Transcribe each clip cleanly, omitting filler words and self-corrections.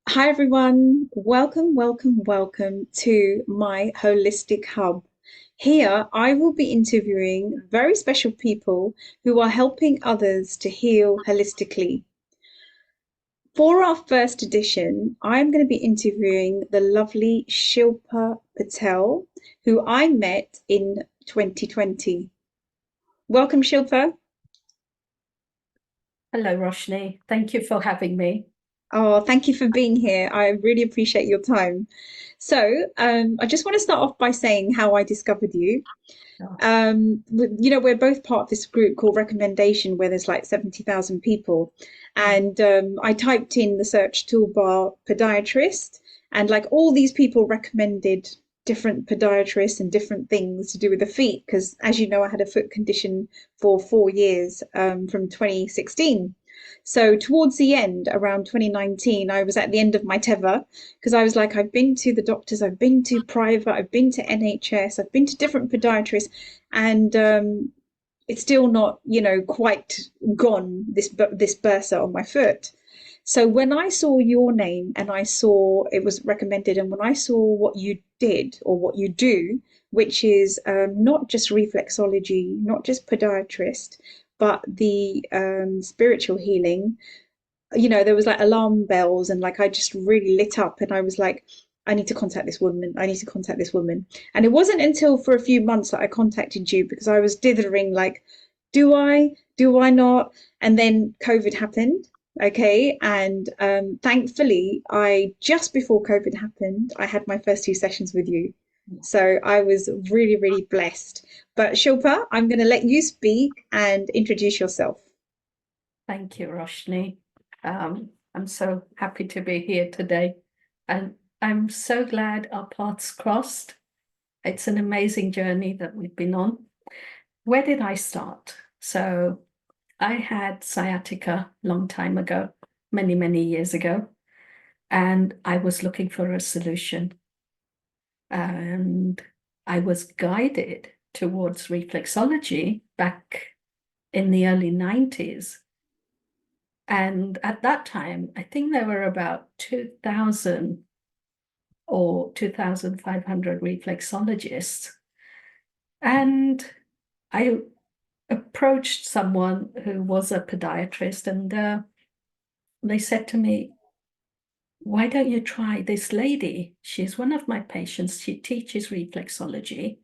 Hi everyone, welcome to my Holistic Hub. Here I will be interviewing very special people who are helping others to heal holistically. For our first edition, I'm going to be interviewing the lovely Shilpa Patel, who I met in 2020. Welcome, Shilpa. Hello, Roshni. Thank you for having me. Oh, thank you for being here. I really appreciate your time. I just want to start off by saying how I discovered you. Oh, We're both part of this group called Recommendation, where there's like 70,000 people. mm, And I typed in the search toolbar podiatrist, and like all these people recommended different podiatrists and different things to do with the feet. Because as you know, I had a foot condition for 4 years from 2016. So towards the end, around 2019, I was at the end of my tether because I was like, I've been to the doctors, I've been to private, I've been to NHS, I've been to different podiatrists, and it's still not, quite gone. This bursa on my foot. So when I saw your name and I saw it was recommended, and when I saw what you did or what you do, which is not just reflexology, not just podiatrist, but the spiritual healing, there was like alarm bells, and like I just really lit up, and I was like, I need to contact this woman. I need to contact this woman. And it wasn't until for a few months that I contacted you because I was dithering like, do I? Do I not? And then COVID happened. Okay. And thankfully, I just before COVID happened, I had my first two sessions with you. So I was really, really blessed. But Shilpa, I'm going to let you speak and introduce yourself. thank you, Roshni. I'm so happy to be here today, and I'm so glad our paths crossed. It's an amazing journey that we've been on. Where did I start? So I had sciatica a long time ago, many, many years ago, and I was looking for a solution. And I was guided towards reflexology back in the early 90s. And at that time, I think there were about 2,000 or 2,500 reflexologists. And I approached someone who was a podiatrist, and they said to me, why don't you try this lady? She's one of my patients. She teaches reflexology.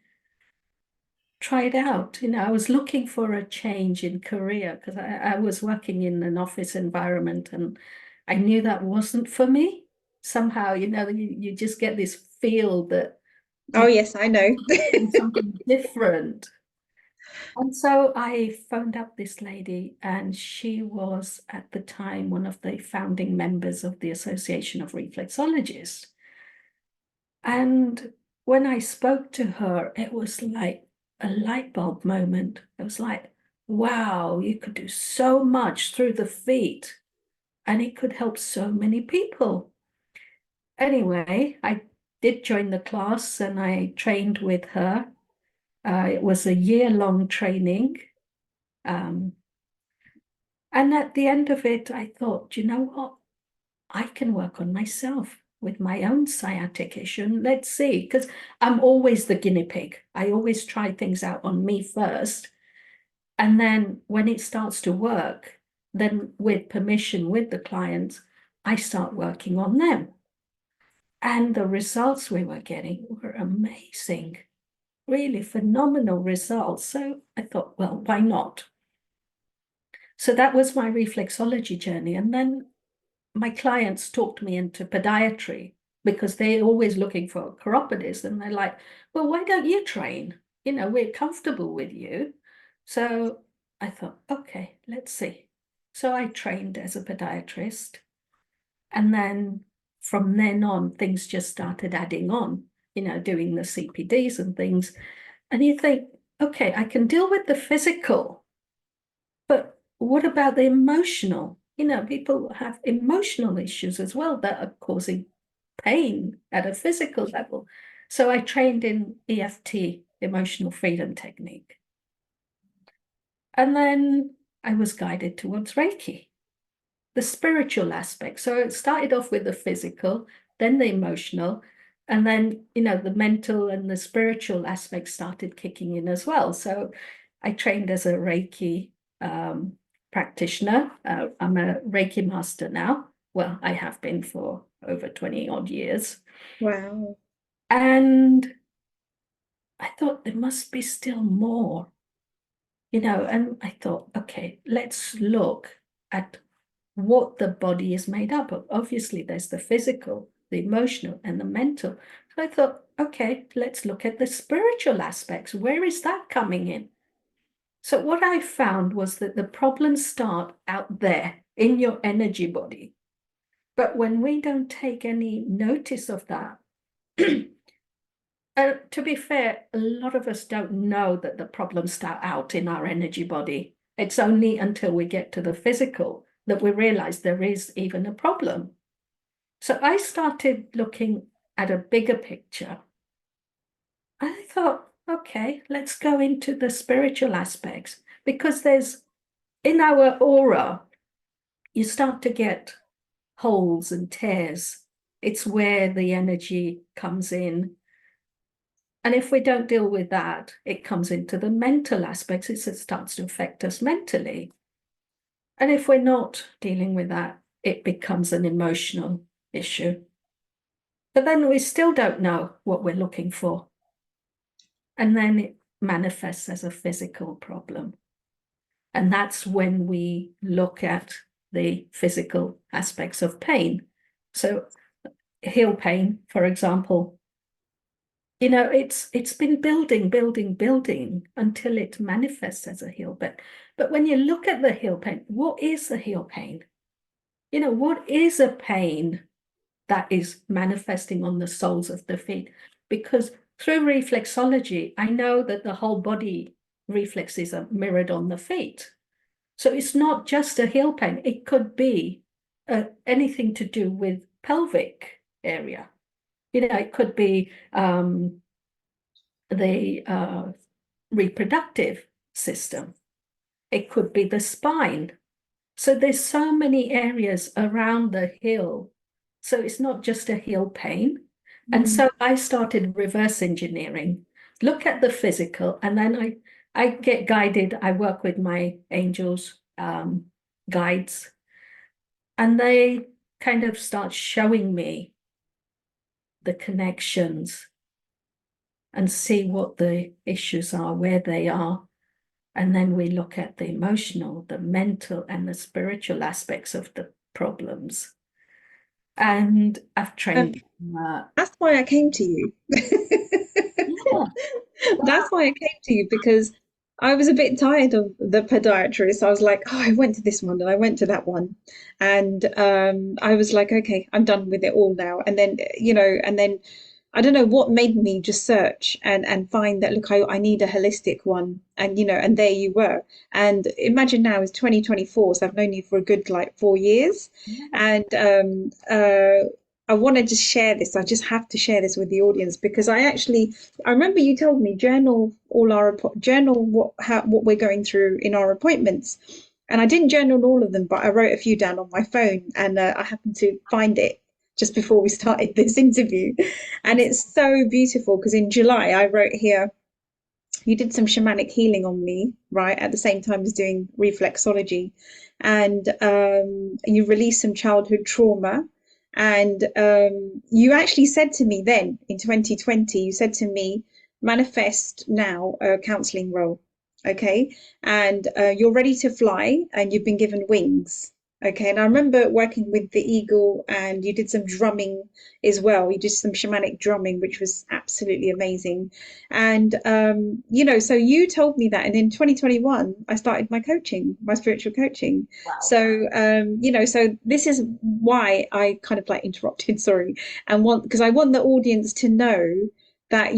Try it out. I was looking for a change in career because I was working in an office environment, and I knew that wasn't for me. Somehow, you just get this feel that Oh, you yes, I know. want something different. And so I phoned up this lady, and she was at the time one of the founding members of the Association of Reflexologists. And when I spoke to her, it was like a light bulb moment. It was like, wow, you could do so much through the feet, and it could help so many people. Anyway, I did join the class and I trained with her. It was a year-long training. Um, and at the end of it, I thought, you know what? I can work on myself with my own sciatic issue. And let's see, because I'm always the guinea pig. I always try things out on me first. And then when it starts to work, then with permission with the clients, I start working on them. And the results we were getting were amazing, really phenomenal results. So I thought, well, why not? So that was my reflexology journey. And then my clients talked me into podiatry because they're always looking for a chiropodist, and they're like, well, why don't you train? We're comfortable with you. So I thought, okay, let's see. So I trained as a podiatrist, and then from then on, things just started adding on, doing the CPDs and things. And you think, okay, I can deal with the physical, but what about the emotional? People have emotional issues as well that are causing pain at a physical level. So I trained in EFT, emotional freedom technique. And then I was guided towards Reiki. the spiritual aspect. So it started off with the physical, then the emotional, and then, the mental and the spiritual aspects started kicking in as well. So I trained as a Reiki practitioner. I'm a Reiki master now. Well, I have been for over 20 odd years. Wow. And I thought there must be still more, and I thought, okay, let's look at what the body is made up of. Obviously, there's the physical, the emotional, and the mental. So I thought, okay, let's look at the spiritual aspects. Where is that coming in? So what I found was that the problems start out there in your energy body. But when we don't take any notice of that, to be fair, a lot of us don't know that the problems start out in our energy body. It's only until we get to the physical that we realize there is even a problem. So I started looking at a bigger picture. I thought, okay, let's go into the spiritual aspects, because in our aura, you start to get holes and tears. It's where the energy comes in. And if we don't deal with that, it comes into the mental aspects. It starts to affect us mentally. And if we're not dealing with that, it becomes an emotional issue. But then we still don't know what we're looking for. And then it manifests as a physical problem. And that's when we look at the physical aspects of pain. So heel pain, for example, it's been building until it manifests as a heel pain. But when you look at the heel pain, what is the heel pain? What is a pain that is manifesting on the soles of the feet? Because through reflexology, I know that the whole body reflexes are mirrored on the feet. So it's not just a heel pain. It could be anything to do with pelvic area. It could be the reproductive system. It could be the spine. So there's so many areas around the heel. So it's not just a heel pain. And so I started reverse engineering, look at the physical, and then I get guided. I work with my angels, guides, and they kind of start showing me the connections and see what the issues are, where they are. And then we look at the emotional, the mental, and the spiritual aspects of the problems. And I've trained. That's why I came to you. Yeah, That's why I came to you because I was a bit tired of the podiatrist. I was like, oh, I went to this one and I went to that one. And I was like, okay, I'm done with it all now. And then, and then I don't know what made me just search and find that, look, I need a holistic one. And, and there you were. And imagine now it's 2024. So I've known you for a good like 4 years. And I wanted to share this. I just have to share this with the audience because I remember you told me journal what we're going through in our appointments, and I didn't journal all of them, but I wrote a few down on my phone, and I happened to find it just before we started this interview, and it's so beautiful because in July I wrote here. You did some shamanic healing on me, right, at the same time as doing reflexology, and you released some childhood trauma. And you actually said to me then in 2020, you said to me, manifest now a counseling role. Okay. And you're ready to fly and you've been given wings. Okay. And I remember working with the eagle and you did some drumming as well. You did some shamanic drumming, which was absolutely amazing. And, so you told me that. And in 2021, I started my coaching, my spiritual coaching. wow. So, so this is why I kind of like interrupted, sorry, because I want the audience to know that,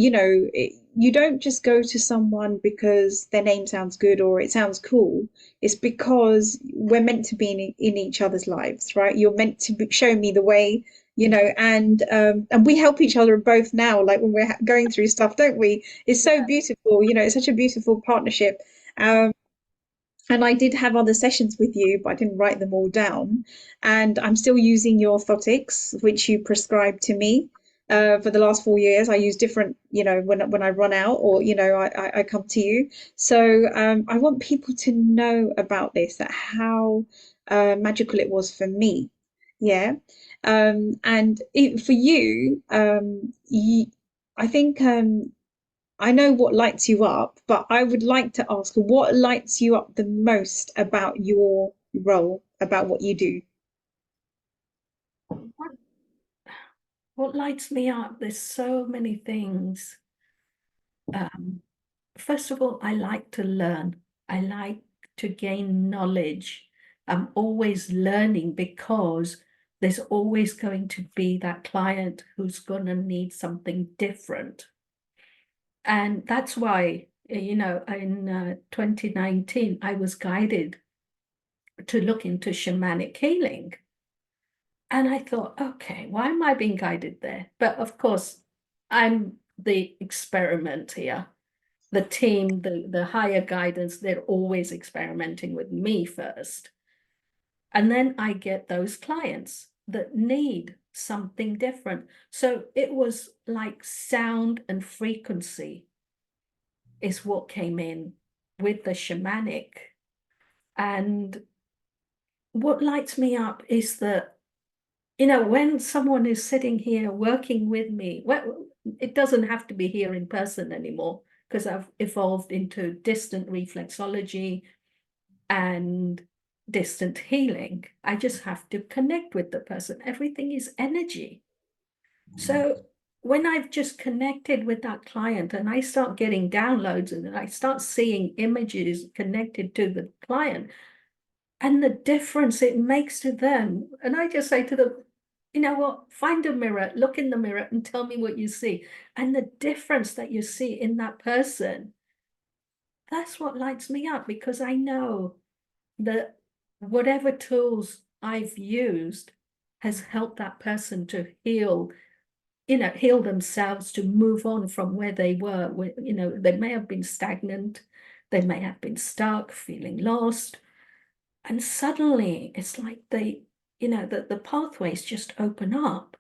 you don't just go to someone because their name sounds good or it sounds cool. It's because we're meant to be in each other's lives, right? You're meant to show me the way, and we help each other both now, like when we're going through stuff, don't we? It's so beautiful, it's such a beautiful partnership. And I did have other sessions with you, but I didn't write them all down. And I'm still using your orthotics, which you prescribed to me. For the last 4 years, I use different, when I run out or, I come to you. So I want people to know about this, that how magical it was for me. Yeah. For you, I think I know what lights you up, but I would like to ask what lights you up the most about your role, about what you do? What, what lights me up? There's so many things. Um, First of all, I like to learn. I like to gain knowledge. I'm always learning because there's always going to be that client who's going to need something different. And that's why, in 2019, I was guided to look into shamanic healing. And I thought, okay, why am I being guided there? But of course, I'm the experiment here. The team, the higher guidance, they're always experimenting with me first. And then I get those clients that need something different. So it was like sound and frequency is what came in with the shamanic. And what lights me up is that, when someone is sitting here working with me, well, it doesn't have to be here in person anymore because I've evolved into distant reflexology and distant healing. I just have to connect with the person. Everything is energy. So when I've just connected with that client and I start getting downloads and I start seeing images connected to the client and the difference it makes to them, and I just say to them, you know what, find a mirror, look in the mirror and tell me what you see. And the difference that you see in that person, that's what lights me up because I know that whatever tools I've used has helped that person to heal themselves, to move on from where they were. They may have been stagnant, they may have been stuck, feeling lost. And suddenly it's like the pathways just open up.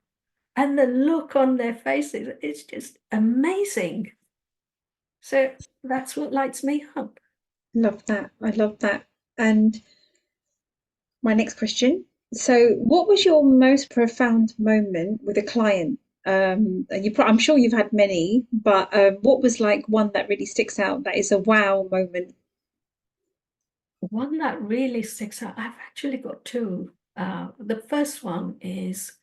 And the look on their faces, it's just amazing. So that's what lights me up. Love that. I love that. And my next question. So, what was your most profound moment with a client? I'm sure you've had many, but what was like one that really sticks out that is a wow moment? One that really sticks out, I've actually got two. The first one is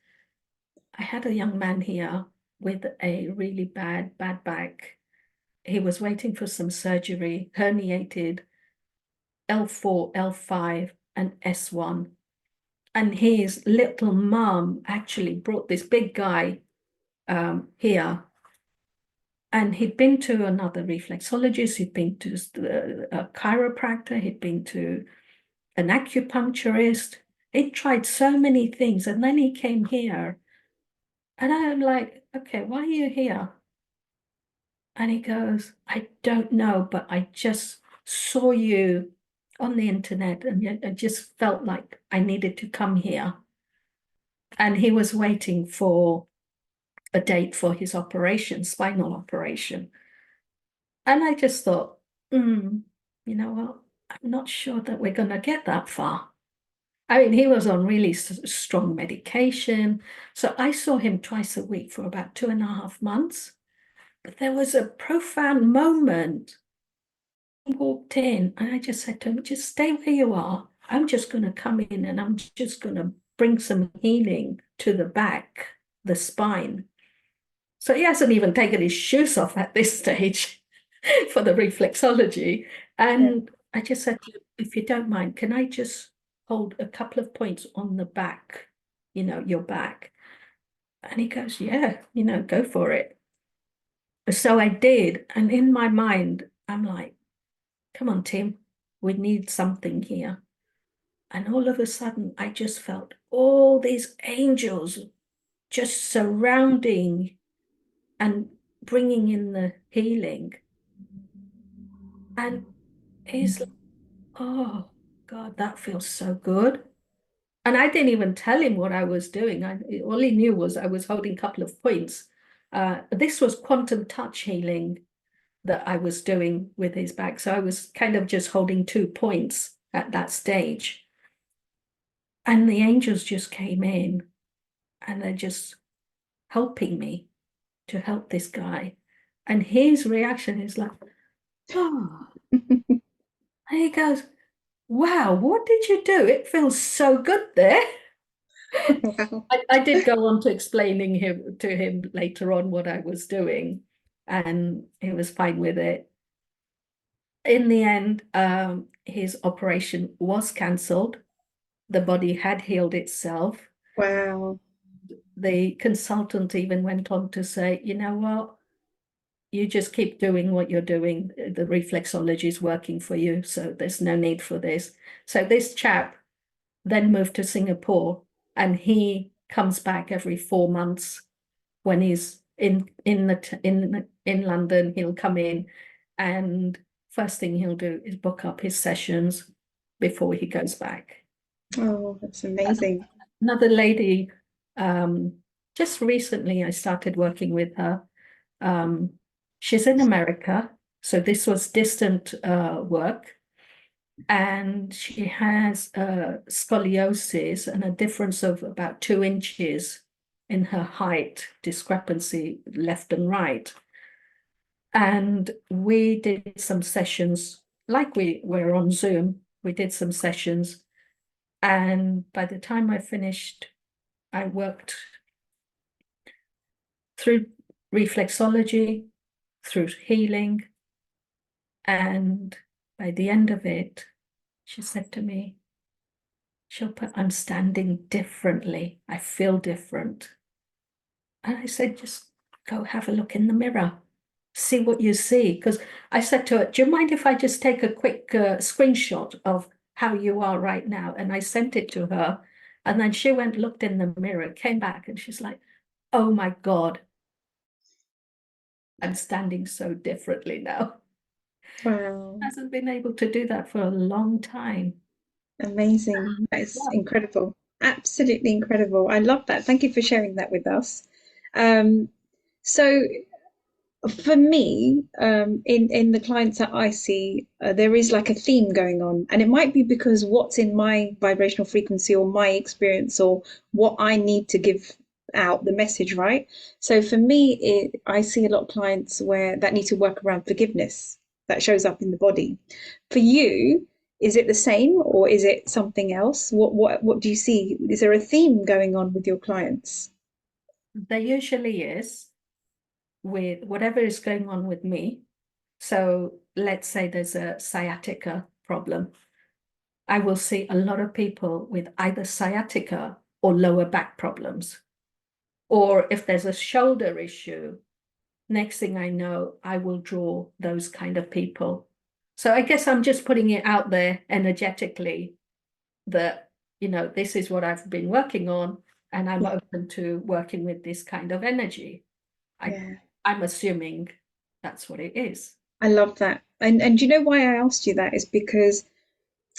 I had a young man here with a really bad back. He was waiting for some surgery, herniated L4, L5, and S1. And his little mum actually brought this big guy here. And he'd been to another reflexologist, he'd been to a chiropractor, he'd been to an acupuncturist. He'd tried so many things. And then he came here. And I'm like, okay, why are you here? And he goes, I don't know, but I just saw you on the internet and I just felt like I needed to come here. And he was waiting for a date for his operation, spinal operation. And I just thought, you know what? I'm not sure that we're going to get that far. I mean, he was on really strong medication. So I saw him twice a week for about 2.5 months. But there was a profound moment. He walked in and I just said to him, just stay where you are. I'm just going to come in and I'm just going to bring some healing to the back, the spine. So he hasn't even taken his shoes off at this stage for the reflexology. Yeah. And I just said to him, if you don't mind, can I just hold a couple of points on the back, your back? And he goes, yeah, go for it. So I did. And in my mind, I'm like, come on, Tim, we need something here. And all of a sudden, I just felt all these angels just surrounding and bringing in the healing. And he's like, Oh, God, that feels so good. And I didn't even tell him what I was doing. All he knew was I was holding a couple of points. This was quantum touch healing that I was doing with his back. So I was kind of just holding 2 points at that stage. And the angels just came in and they're just helping me to help this guy. And his reaction is like, oh, and he goes, wow, what did you do? It feels so good there. Wow. I did go on to explaining to him later on what I was doing, and he was fine with it. In the end, his operation was cancelled. The body had healed itself. Wow. The consultant even went on to say, you know what? You just keep doing what you're doing. The reflexology is working for you, so there's no need for this. So this chap then moved to Singapore, and he comes back every 4 months when he's in London. He'll come in, and first thing he'll do is book up his sessions before he goes back. Oh, that's amazing. Another lady, just recently I started working with her. She's in America, so this was distant work, and she has scoliosis and a difference of about 2 inches in her height discrepancy, left and right. And we did some sessions, like we were on Zoom, we did some sessions. And by the time I finished, I worked through reflexology, through healing. And by the end of it, she said to me, Shilpa, I'm standing differently. I feel different. And I said, just go have a look in the mirror, see what you see. Because I said to her, do you mind if I just take a quick screenshot of how you are right now? And I sent it to her. And then she went, looked in the mirror, came back, and she's like, oh my God, I'm standing so differently now. Wow. Hasn't been able to do that for a long time. Amazing. That is Yeah. incredible. Absolutely incredible. I love that. Thank you for sharing that with us. Um, so for me, in the clients that I see, there is like a theme going on, and it might be because what's in my vibrational frequency or my experience or what I need to give out the message, right? So for me, I see a lot of clients where that need to work around forgiveness that shows up in the body. For you, is it the same or is it something else? What do you see? Is there a theme going on with your clients? There usually is with whatever is going on with me. So let's say there's a sciatica problem. I will see a lot of people with either sciatica or lower back problems. Or if there's a shoulder issue, next thing I know, I will draw those kind of people. So I guess I'm just putting it out there energetically that, this is what I've been working on, and I'm Yeah, open to working with this kind of energy. I, yeah. I'm assuming that's what it is. I love that. And you know why I asked you that is because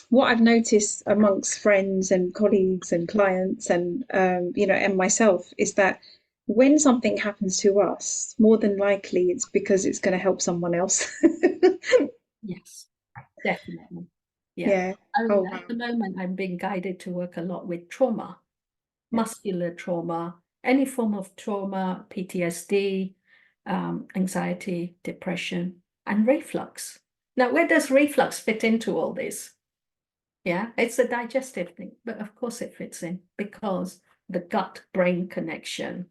what I've noticed amongst friends and colleagues and clients and and myself is that when something happens to us, more than likely it's because it's going to help someone else. Yes, definitely. Yeah. Yeah. Oh And at wow. the moment, I'm being guided to work a lot with trauma, Yeah. muscular trauma, any form of trauma, PTSD, anxiety, depression, and reflux. Now, where does reflux fit into all this? Yeah, it's a digestive thing, but of course it fits in because the gut-brain connection.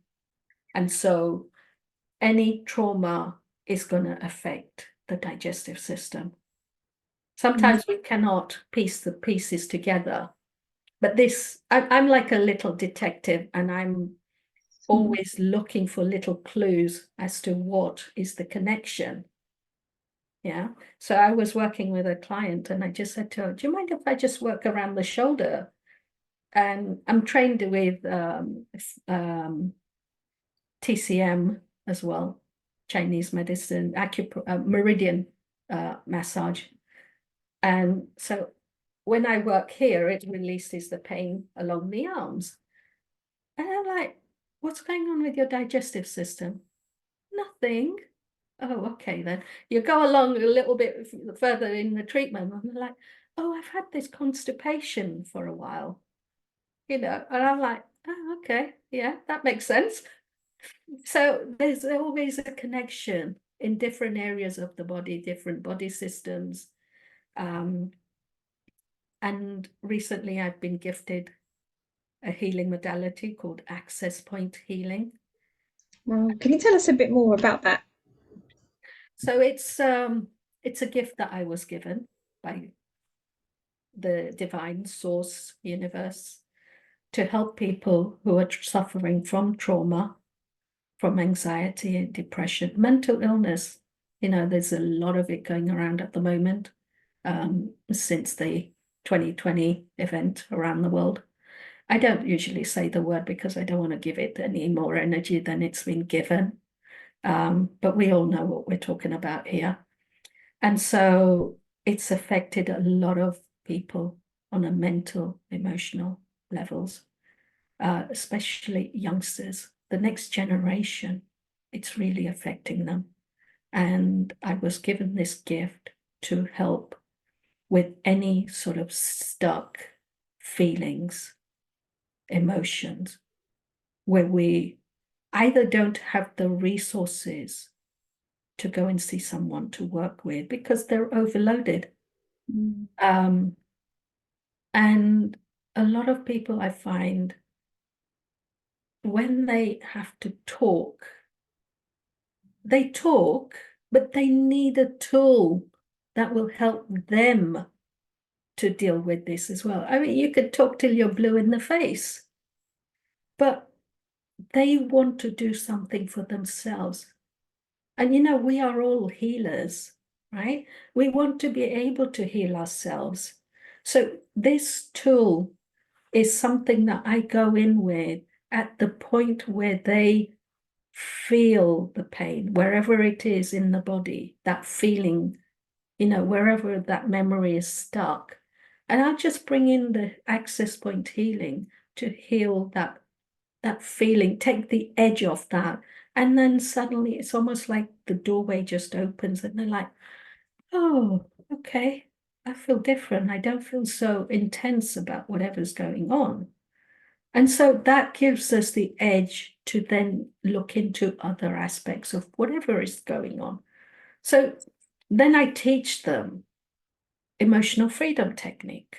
And so any trauma is going to affect the digestive system. Mm. Sometimes we cannot piece the pieces together, but I'm like a little detective, and I'm always looking for little clues as to what is the connection. Yeah. So I was working with a client and I just said to her, do you mind if I just work around the shoulder? And I'm trained with TCM as well, Chinese medicine, meridian massage. And so when I work here, it releases the pain along the arms. And I'm like, what's going on with your digestive system? Nothing. Oh, okay, then. You go along a little bit further in the treatment, and they're like, oh, I've had this constipation for a while, and I'm like, oh, okay, yeah, that makes sense. So there's always a connection in different areas of the body, different body systems. And recently I've been gifted a healing modality called access point healing. Well, can you tell us a bit more about that? So it's a gift that I was given by the divine source universe to help people who are suffering from trauma, from anxiety and depression, mental illness. There's a lot of it going around at the moment, since the 2020 event around the world. I don't usually say the word because I don't want to give it any more energy than it's been given. But we all know what we're talking about here. And so it's affected a lot of people on a mental, emotional levels, especially youngsters, the next generation. It's really affecting them. And I was given this gift to help with any sort of stuck feelings, emotions, where we either don't have the resources to go and see someone to work with because they're overloaded. Mm. And a lot of people I find, when they have to talk, they talk, but they need a tool that will help them to deal with this as well. I mean, you could talk till you're blue in the face, but they want to do something for themselves. And we are all healers, right? We want to be able to heal ourselves. So this tool is something that I go in with at the point where they feel the pain, wherever it is in the body, that feeling, wherever that memory is stuck. And I'll just bring in the access point healing to heal that feeling, take the edge off that. And then suddenly it's almost like the doorway just opens and they're like, oh, okay, I feel different. I don't feel so intense about whatever's going on. And so that gives us the edge to then look into other aspects of whatever is going on. So then I teach them emotional freedom technique,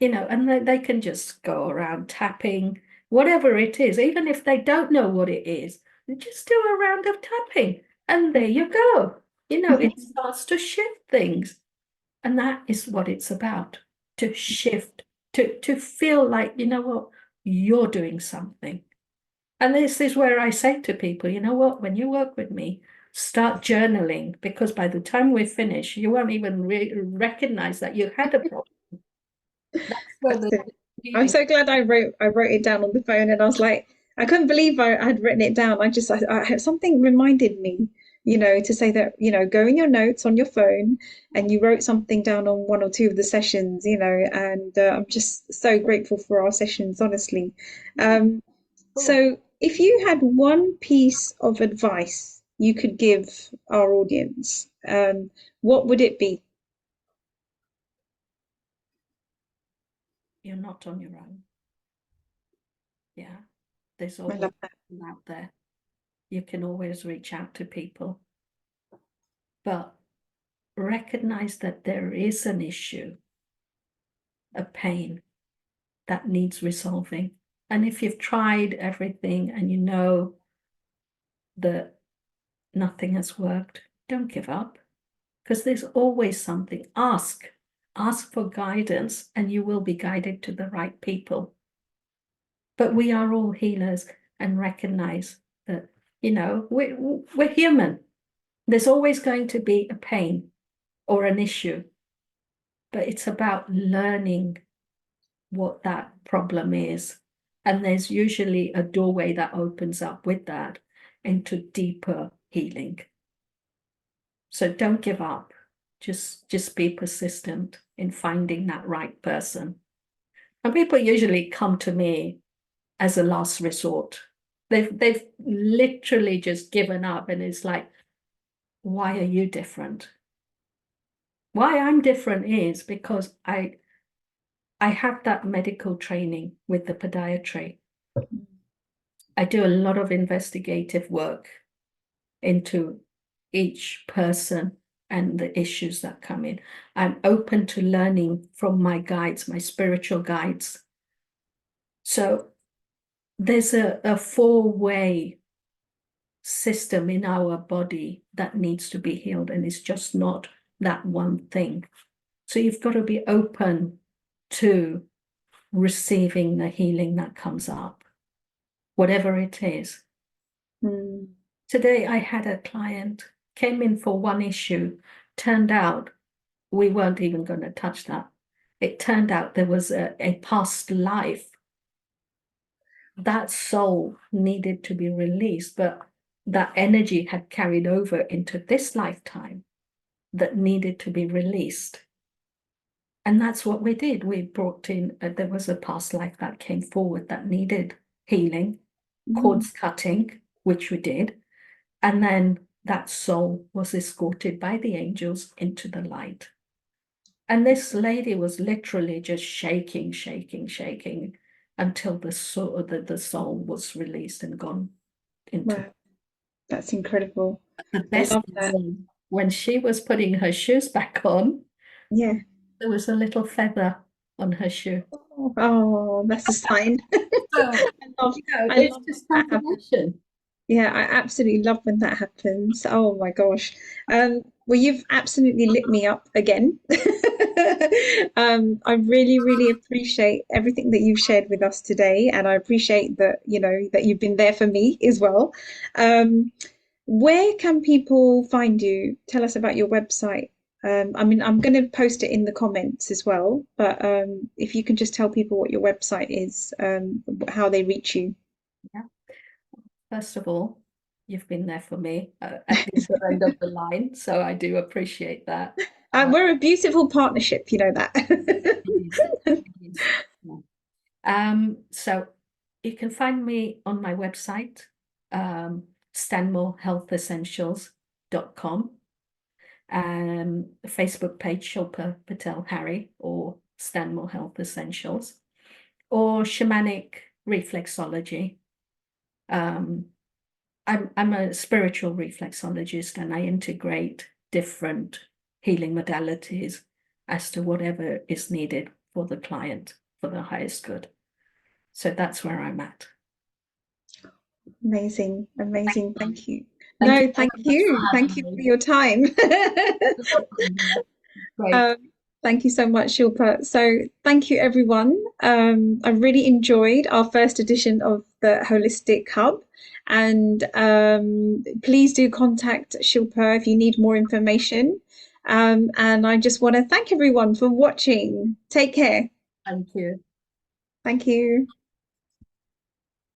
and they can just go around tapping, whatever it is, even if they don't know what it is, just do a round of tapping. And there you go. It starts to shift things. And that is what it's about, to shift, to feel like, what, you're doing something. And this is where I say to people, what, when you work with me, start journaling, because by the time we're finished, you won't even recognize that you had a problem. That's where That's the it. I'm healing. so glad I wrote it down on the phone, and I was like, I couldn't believe I had written it down. Something reminded me, to say that, go in your notes on your phone, and you wrote something down on one or two of the sessions, and I'm just so grateful for our sessions, honestly. Um, Cool. so if you had one piece of advice you could give our audience, what would it be? You're not on your own. Yeah. There's I always love that. people out there. You can always reach out to people, but recognize that there is an issue, a pain that needs resolving. And if you've tried everything and you know that nothing has worked, don't give up, because there's always something. Ask for guidance, and you will be guided to the right people. But we are all healers, and recognize that, we're human. There's always going to be a pain or an issue, but it's about learning what that problem is. And there's usually a doorway that opens up with that into deeper healing. So don't give up. Just be persistent in finding that right person. And people usually come to me as a last resort. They've literally just given up, and it's like, why are you different? Why I'm different is because I have that medical training with the podiatry. I do a lot of investigative work into each person and the issues that come in. I'm open to learning from my guides, my spiritual guides. So there's a four-way system in our body that needs to be healed, and it's just not that one thing. So you've got to be open to receiving the healing that comes up, whatever it is. Today I had a client came in for one issue. Turned out we weren't even going to touch that. It turned out there was a past life. That soul needed to be released, but that energy had carried over into this lifetime that needed to be released. And that's what we did. We brought in, there was a past life that came forward that needed healing, cords cutting, which we did. And then that soul was escorted by the angels into the light. And this lady was literally just shaking, shaking, shaking until the soul was released and gone into. Wow, that's incredible. The I best love is that. when she was putting her shoes back on, Yeah. there was a little feather on her shoe. Oh, that's a sign. So, I love, I it's love just when that happens. confirmation. Yeah, I absolutely love when that happens. Oh my gosh. Well, you've absolutely lit me up again. I really, really appreciate everything that you've shared with us today, and I appreciate that, that you've been there for me as well. Where can people find you? Tell us about your website. I mean, I'm going to post it in the comments as well, but if you can just tell people what your website is, how they reach you. Yeah. First of all, you've been there for me at the other end of the line, so I do appreciate that. We're a beautiful partnership, you know that. It is. It is. Yeah. So you can find me on my website, stanmorehealthessentials.com, Facebook page Shilpa Patel Harry or Stanmore Health Essentials, or Shamanic Reflexology. I'm a spiritual reflexologist, and I integrate different healing modalities as to whatever is needed for the client for the highest good. So that's where I'm at. Amazing, amazing. Thank you. Thank you No, very thank much you. for Thank having you for me. your time. Great. Um, thank you so much, Shilpa. So, thank you, everyone. I really enjoyed our first edition of the Holistic Hub. And please do contact Shilpa if you need more information. And I just want to thank everyone for watching. Take care. Thank you. Thank you.